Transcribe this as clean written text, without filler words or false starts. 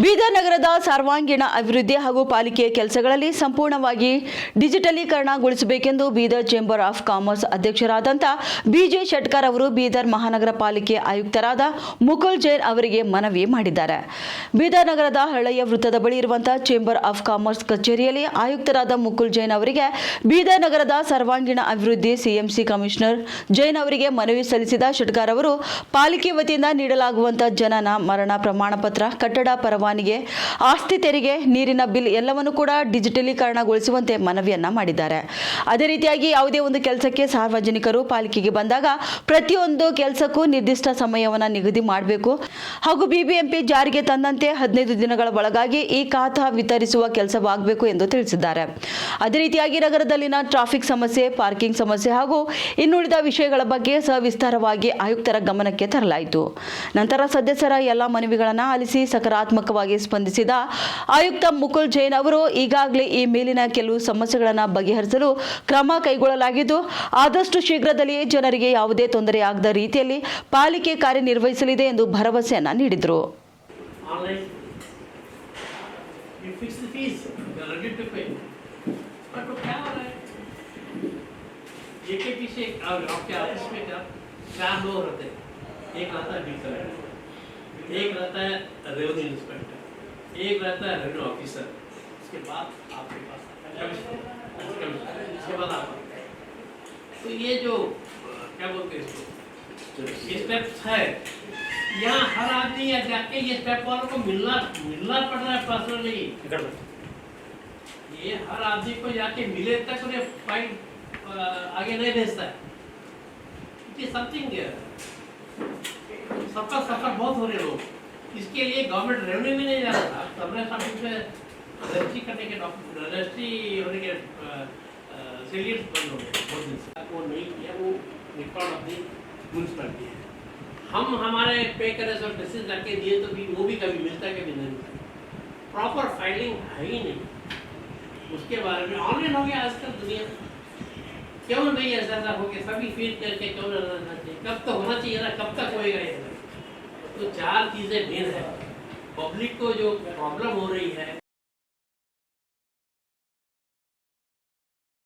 ಬೀದರ್ ನಗರದ ಸರ್ವಾಂಗೀಣ ಅಭಿವೃದ್ಧಿ ಹಾಗೂ ಪಾಲಿಕೆಯ ಕೆಲಸಗಳಲ್ಲಿ ಸಂಪೂರ್ಣವಾಗಿ ಡಿಜಿಟಲೀಕರಣಗೊಳಿಸಬೇಕೆಂದು ಬೀದರ್ ಚೇಂಬರ್ ಆಫ್ ಕಾಮರ್ಸ್ ಅಧ್ಯಕ್ಷರಾದಂಥ ಬಿಜೆ ಶೆಟ್ಕರ್ ಅವರು ಬೀದರ್ ಮಹಾನಗರ ಪಾಲಿಕೆ ಆಯುಕ್ತರಾದ ಮುಕುಲ್ ಜೈನ್ ಅವರಿಗೆ ಮನವಿ ಮಾಡಿದ್ದಾರೆ. ಬೀದರ್ ನಗರದ ಹಳೆಯ ವೃತ್ತದ ಬಳಿ ಇರುವಂತಹ ಚೇಂಬರ್ ಆಫ್ ಕಾಮರ್ಸ್ ಕಚೇರಿಯಲ್ಲಿ ಆಯುಕ್ತರಾದ ಮುಕುಲ್ ಜೈನ್ ಅವರಿಗೆ ಬೀದರ್ ನಗರದ ಸರ್ವಾಂಗೀಣ ಅಭಿವೃದ್ಧಿ ಸಿಎಂಸಿ ಕಮಿಷನರ್ ಜೈನ್ ಅವರಿಗೆ ಮನವಿ ಸಲ್ಲಿಸಿದ ಶೆಟ್ಕರ್ ಅವರು ಪಾಲಿಕೆ ವತಿಯಿಂದ ನೀಡಲಾಗುವಂತಹ ಜನನ ಮರಣ ಪ್ರಮಾಣ ಪತ್ರ, ಕಟ್ಟಡ ಪರವಾನಿಗೆ, ಆಸ್ತಿ ತೆರಿಗೆ, ನೀರಿನ ಬಿಲ್ ಎಲ್ಲವನ್ನು ಕೂಡ ಡಿಜಿಟಲೀಕರಣಗೊಳಿಸುವಂತೆ ಮನವಿಯನ್ನ ಮಾಡಿದ್ದಾರೆ. ಅದೇ ರೀತಿಯಾಗಿ ಯಾವುದೇ ಒಂದು ಕೆಲಸಕ್ಕೆ ಸಾರ್ವಜನಿಕರು ಪಾಲಿಕೆಗೆ ಬಂದಾಗ ಪ್ರತಿಯೊಂದು ಕೆಲಸಕ್ಕೂ ನಿರ್ದಿಷ್ಟ ಸಮಯವನ್ನು ನಿಗದಿ ಮಾಡಬೇಕು ಹಾಗೂ ಬಿಬಿಎಂಪಿ ಜಾರಿಗೆ ತಂದಂತೆ 15 ದಿನಗಳ ಒಳಗಾಗಿ ಈ ಖಾತಾ ವಿತರಿಸುವ ಕೆಲಸವಾಗಬೇಕು ಎಂದು ತಿಳಿಸಿದ್ದಾರೆ. ಅದೇ ರೀತಿಯಾಗಿ ನಗರದಲ್ಲಿನ ಟ್ರಾಫಿಕ್ ಸಮಸ್ಯೆ, ಪಾರ್ಕಿಂಗ್ ಸಮಸ್ಯೆ ಹಾಗೂ ಇನ್ನುಳಿದ ವಿಷಯಗಳ ಬಗ್ಗೆ ಸವಿಸ್ತಾರವಾಗಿ ಆಯುಕ್ತರ ಗಮನಕ್ಕೆ ತರಲಾಯಿತು. ನಂತರ ಸದಸ್ಯರ ಎಲ್ಲ ಮನವಿಗಳನ್ನು ಆಲಿಸಿ ಸಕಾರಾತ್ಮಕವಾಗಿ ಸ್ಪಂದಿಸಿದ ಆಯುಕ್ತ ಮುಕುಲ್ ಜೈನ್ ಅವರು ಈಗಾಗಲೇ ಈ ಮೇಲಿನ ಕೆಲವು ಸಮಸ್ಯೆಗಳನ್ನು ಬಗೆಹರಿಸಲು ಕ್ರಮ ಕೈಗೊಳ್ಳಲಾಗಿದ್ದು ಆದಷ್ಟು ಶೀಘ್ರದಲ್ಲಿಯೇ ಜನರಿಗೆ ಯಾವುದೇ ತೊಂದರೆಯಾಗದ ರೀತಿಯಲ್ಲಿ ಪಾಲಿಕೆ ಕಾರ್ಯನಿರ್ವಹಿಸಲಿದೆ ಎಂದು ಭರವಸೆಯನ್ನ ನೀಡಿದರು. एक रहता है रेवेन्यू इंस्पेक्टर, एक रहता है रेवेन्यू ऑफिसर, इसके बाद आपके पास कमिश्नर, इसके बाद आप. तो ये जो क्या बोलते हैं इसको, ये स्टेप्स है, यहाँ हर आदमी या जाके ये स्टेप वालों को मिलना पड़ रहा है पर्सनली. ये हर आदमी को जाके मिले तक उन्हें फाइल आगे नहीं भेजता है. इट इज समथिंग सबका सफर बहुत हो रहे लोग. इसके लिए गवर्नमेंट रेवेन्यू में नहीं जा रहा था. सबने सब इसमें रजिस्ट्री करने के रजिस्ट्री होने के सेलियर्स बंद हो गए बहुत दिन से. वो नहीं किया, वो रिकॉर्ड ऑफ दी म्यूनसिपैलिटी है. हम हमारे पे करे सब डिसीजन करके दिए तो भी वो भी कभी मिलता है कभी नहीं मिलता. प्रॉपर फाइलिंग है ही नहीं. उसके बारे में ऑनलाइन हो गया आजकल दुनिया. क्यों नहीं ऐसा हो गया? सभी फीड करके क्यों रहना चाहिए? कब तक होना चाहिए ना, कब तक होएगा ये? तो 4 चीजें मेन है. पब्लिक को जो प्रॉब्लम हो रही है